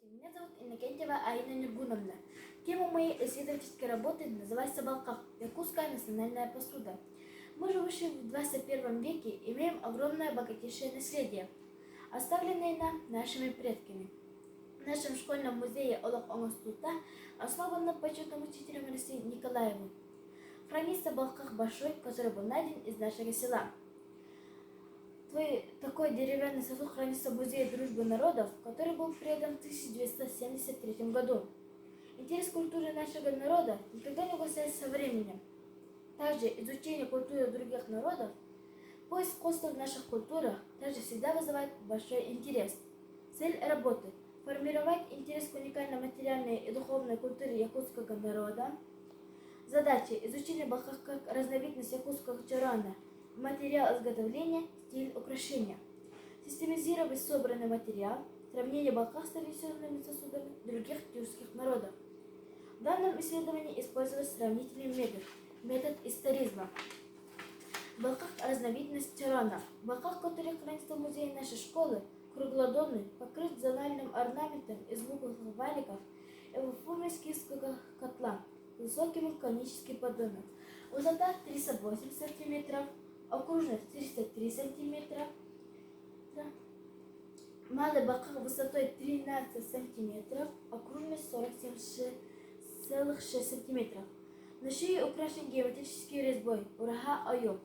Здравствуйте, меня зовут Иннокентьева Аина Нургуновна. Тема моей исследовательской работы называется «Балках. Якутская национальная посуда». Мы, живущие в 21 веке, имеем огромное богатейшее наследие, оставленное нам нашими предками. В нашем школьном музее Олох-Оңостута, основанном почетным учителем России Николаевым, хранится Балках большой, который был найден из нашего села. Такой деревянный сосуд хранится в Музее дружбы народов, который был предан в 1973 году. Интерес к культуре нашего народа никогда не угасает со временем. Также изучение культуры других народов, поиск сходства в наших культурах также всегда вызывает большой интерес. Цель работы – формировать интерес к уникальной материальной и духовной культуре якутского народа. Задача – изучение Балках как разновидность якутского чарана, материал изготовления, стиль украшения. Систематизировать собранный материал, сравнение Балках с традиционными сосудами других тюркских народов. В данном исследовании использовался сравнительный метод историзма. Балках – разновидность чарана. Балках, который хранится в музее нашей школы, круглодонный, покрыт зональным орнаментом из выпуклых валиков и в форме скифского котла с высоким коническим поддоном. Высота 308 см, окружность 303 см. Малый Балках высотой 13 см, окружность 47,6 см. На шее украшен геометрической резьбой урага аю.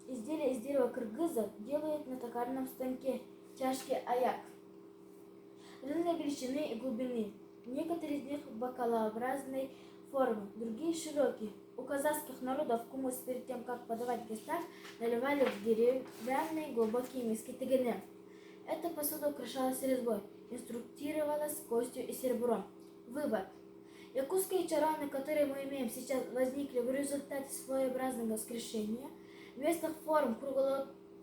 Изделия из дерева кыргыза делают на токарном станке чашки аяк разной величины и глубины. Некоторые из них бокалообразной формы, другие широкие. У казахских народов кумыс перед тем, как подавать гостям, наливали в деревянные глубокие миски тыгыны. Эта посуда украшалась резьбой, инструктировалась костью и серебром. Вывод. Якутские чараны, которые мы имеем сейчас, возникли в результате своеобразного скрещения местных форм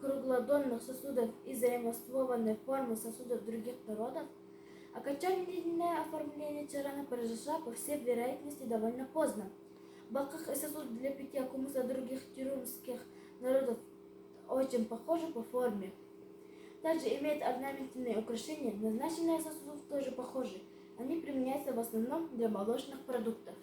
круглодонных сосудов и заимствованной формы сосудов других народов. Окончательное оформление чарана произошло, по всей вероятности, довольно поздно. Балках и сосуд для питья кумыса других тюркских народов очень похожи по форме. Также имеют орнаментальные украшения, назначенные сосудов тоже похожи. Они применяются в основном для молочных продуктов.